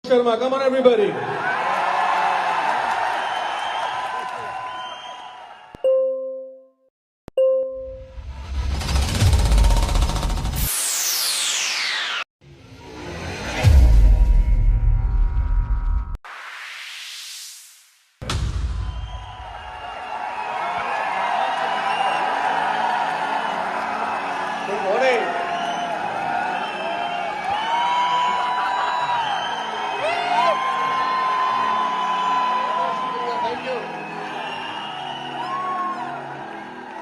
Sharma, come on everybody. Good morning.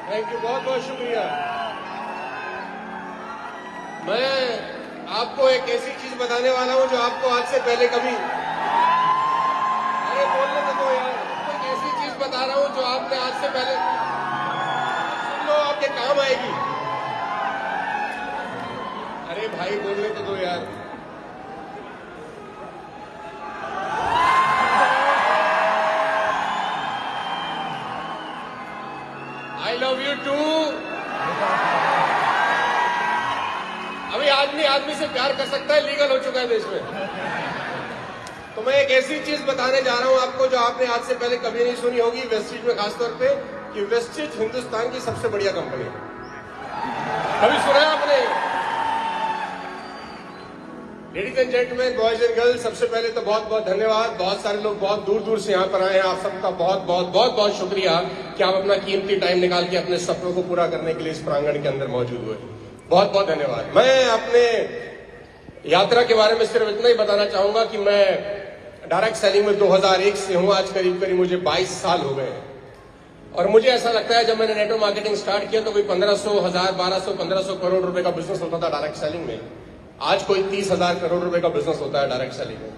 Thank you, बहुत बहुत शुक्रिया। मैं आपको एक ऐसी चीज बताने वाला हूं जो आपको आज से पहले कभी, अरे बोलने तो यार, आपको एक ऐसी चीज बता रहा हूं जो आपने आज से पहले, सुन लो, आपके काम आएगी। अरे भाई बोलने तो दो यार। I love you too. अभी आदमी आदमी से प्यार कर सकता है, लीगल हो चुका है देश में। तो मैं एक ऐसी चीज बताने जा रहा हूं आपको जो आपने आज से पहले कभी नहीं सुनी होगी, वेस्टिज में खासतौर पे, कि वेस्टिज हिंदुस्तान की सबसे बढ़िया कंपनी है। कभी सुना है आपने? Ladies and gentleman, boys and girls, सबसे पहले तो बहुत बहुत धन्यवाद। बहुत सारे लोग बहुत दूर दूर से यहाँ पर आए हैं। आप सबका बहुत बहुत बहुत बहुत शुक्रिया कि आप अपना कीमती टाइम निकाल के अपने सपनों को पूरा करने के लिए इस प्रांगण के अंदर मौजूद हुए। बहुत बहुत धन्यवाद। मैं अपने यात्रा के बारे में सिर्फ इतना ही बताना चाहूंगा कि मैं डायरेक्ट सेलिंग में 2001 से हूं। आज करीब करीब मुझे 22 साल हो गए हैं। और मुझे ऐसा लगता है जब मैंने नेटवर्क मार्केटिंग स्टार्ट किया तो कोई 1500, 1000, 1200, 1500 करोड़ रुपए का बिजनेस होता था डायरेक्ट सेलिंग में। आज कोई 30,000 करोड़ रुपए का बिजनेस होता है डायरेक्ट सेलिंग में।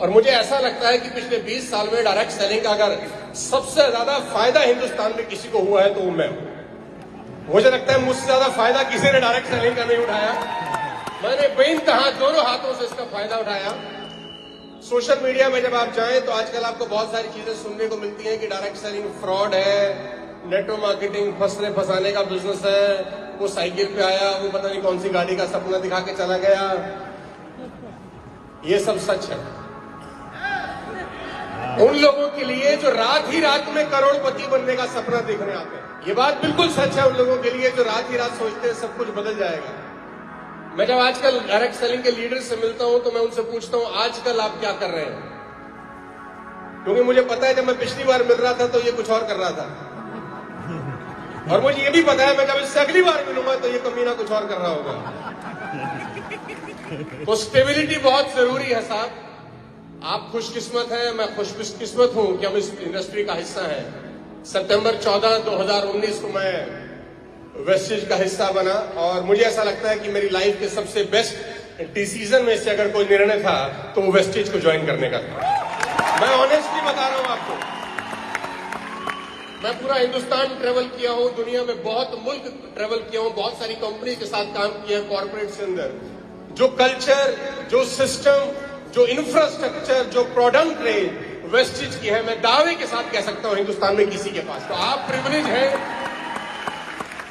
और मुझे ऐसा लगता है कि पिछले 20 साल में डायरेक्ट सेलिंग का अगर सबसे ज्यादा फायदा हिंदुस्तान में किसी को हुआ है तो वो मैं हूं। मुझे लगता है मुझसे ज्यादा फायदा किसी ने डायरेक्ट सेलिंग का नहीं उठाया। मैंने बेइंतहा दोनों हाथों से इसका फायदा उठाया। सोशल मीडिया में जब आप जाएं तो आजकल आपको बहुत सारी चीजें सुनने को मिलती हैं कि डायरेक्ट सेलिंग फ्रॉड है, नेटवर्क मार्केटिंग फंसने फंसाने का बिजनेस है, वो साइकिल पे आया, वो पता नहीं कौन सी गाड़ी का सपना दिखा के चला गया। ये सब सच है उन लोगों के लिए जो रात ही रात में करोड़पति बनने का सपना देखने आते हैं। ये बात बिल्कुल सच है उन लोगों के लिए जो रात ही रात सोचते हैं सब कुछ बदल जाएगा। मैं जब आजकल डायरेक्ट सेलिंग के लीडर से मिलता हूं तो मैं उनसे पूछता हूं आजकल आप क्या कर रहे हैं, क्योंकि मुझे पता है जब मैं पिछली बार मिल रहा था तो ये कुछ और कर रहा था, और मुझे ये भी पता है मैं जब इससे अगली बार मिलूंगा तो ये कमीना कुछ और कर रहा होगा। तो स्टेबिलिटी बहुत जरूरी है साहब। आप खुशकिस्मत हैं, मैं खुशकिस्मत हूं कि हम इस इंडस्ट्री का हिस्सा हैं। सितंबर 14, 2019 को मैं वेस्टिज का हिस्सा बना और मुझे ऐसा लगता है कि मेरी लाइफ के सबसे बेस्ट डिसीजन में से अगर कोई निर्णय था तो वो वेस्टिज को ज्वाइन करने का था। मैं ऑनेस्टली बता रहा हूं आपको। मैं पूरा हिंदुस्तान ट्रेवल किया हूं, दुनिया में बहुत मुल्क ट्रेवल किया हूं, बहुत सारी कंपनी के साथ काम किया है कॉर्पोरेट के अंदर। जो कल्चर, जो सिस्टम, जो इंफ्रास्ट्रक्चर, जो प्रोडक्ट रेंज वेस्टिज की है, मैं दावे के साथ कह सकता हूं हिंदुस्तान में किसी के पास। तो आप प्रिविलेज हैं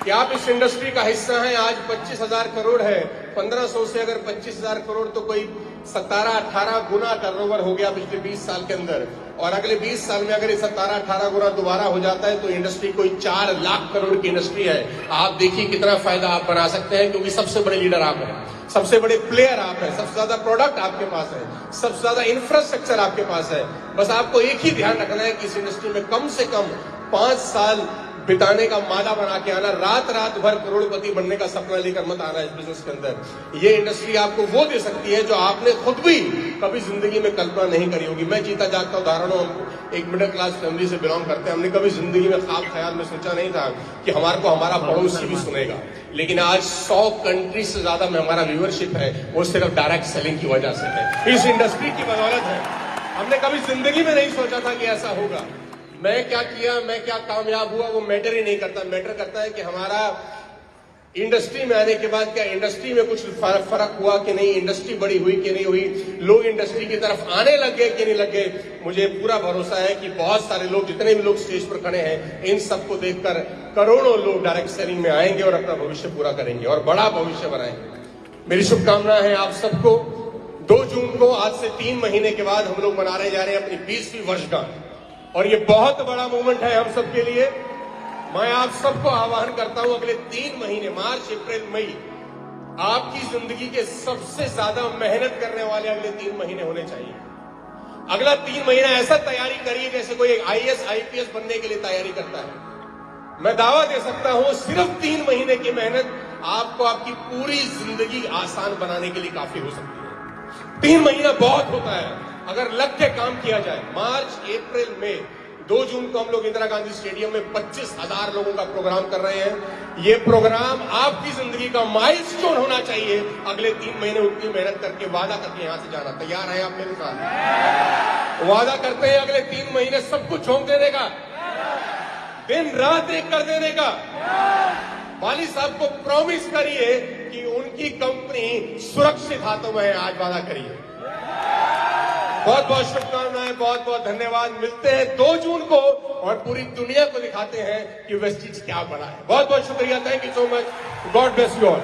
कि आप इस इंडस्ट्री का हिस्सा हैं। आज 25,000 करोड़ है, 1500 से अगर 25,000 करोड़ तो कोई 17-18 गुना टर्नओवर हो गया पिछले 20 साल के अंदर। और अगले 20 साल में अगर ये 17-18 गुना दोबारा हो जाता है तो इंडस्ट्री कोई 4 लाख करोड़ की इंडस्ट्री है। आप देखिए कितना फायदा आप बना सकते हैं, क्योंकि सबसे बड़े लीडर आप हैं, सबसे बड़े प्लेयर आप हैं, सबसे ज्यादा प्रोडक्ट आपके पास है, सबसे ज्यादा इंफ्रास्ट्रक्चर आपके पास है। बस आपको एक ही ध्यान रखना है कि इस इंडस्ट्री में कम से कम 5 साल बिताने का मादा बना के आना। रात रात भर करोड़पति बनने का सपना लेकर मत आना इस बिजनेस के अंदर। ये इंडस्ट्री आपको वो दे सकती है जो आपने खुद भी कभी जिंदगी में कल्पना नहीं करी होगी। मैं जीता जागता उदाहरण हूं, हम एक मिडिल क्लास फैमिली से बिलोंग करते हैं। हमने कभी जिंदगी में ख्वाब ख्याल में सोचा नहीं था कि हमारे को हमारा पड़ोसी भी सुनेगा। लेकिन आज 100 कंट्री से ज्यादा में हमारा व्यूअरशिप है, वो सिर्फ डायरेक्ट सेलिंग की वजह से है, इस इंडस्ट्री की बदौलत है। हमने कभी जिंदगी में नहीं सोचा था कि ऐसा होगा। मैं क्या किया, मैं क्या कामयाब हुआ, वो मैटर ही नहीं करता। मैटर करता है कि हमारा इंडस्ट्री में आने के बाद क्या इंडस्ट्री में कुछ फर्क हुआ कि नहीं, इंडस्ट्री बड़ी हुई कि नहीं हुई, लोग इंडस्ट्री की तरफ आने लग गए कि नहीं लग गए। मुझे पूरा भरोसा है कि बहुत सारे लोग, जितने भी लोग स्टेज पर खड़े हैं, इन सबको देखकर करोड़ों लोग डायरेक्ट सेलिंग में आएंगे और अपना भविष्य पूरा करेंगे और बड़ा भविष्य बनाएंगे। मेरी शुभकामनाएं हैं आप सबको। 2 जून को आज से 3 महीने के बाद हम लोग मनाने जा रहे हैं अपनी 20वीं वर्षगांठ और ये बहुत बड़ा मूवमेंट है हम सबके लिए। मैं आप सबको आह्वान करता हूं अगले 3 महीने मार्च, अप्रैल, मई आपकी जिंदगी के सबसे ज्यादा मेहनत करने वाले अगले 3 महीने होने चाहिए। अगला 3 महीना ऐसा तैयारी करिए जैसे कोई आईएएस आईपीएस बनने के लिए तैयारी करता है। मैं दावा दे सकता हूं सिर्फ 3 महीने की मेहनत आपको आपकी पूरी जिंदगी आसान बनाने के लिए काफी हो सकती है। 3 महीना बहुत होता है अगर लग के काम किया जाए। मार्च, अप्रैल, मई, 2 जून को हम लोग इंदिरा गांधी स्टेडियम में 25,000 लोगों का प्रोग्राम कर रहे हैं। ये प्रोग्राम आपकी जिंदगी का माइलस्टोन होना चाहिए। अगले 3 महीने उतनी मेहनत करके वादा करके यहां से जाना। तैयार है आप मेरे साथ? वादा करते हैं अगले 3 महीने सब कुछ झोंक देने का, दिन रात एक कर देने का। वाली साहब को प्रॉमिस करिए कि उनकी कंपनी सुरक्षित हाथों में है। आज वादा करिए। बहुत बहुत शुभकामनाएं, बहुत बहुत धन्यवाद। मिलते हैं 2 जून को और पूरी दुनिया को दिखाते हैं कि वेस्टीज क्या बना है। बहुत बहुत शुक्रिया। Thank you so much. God bless you all.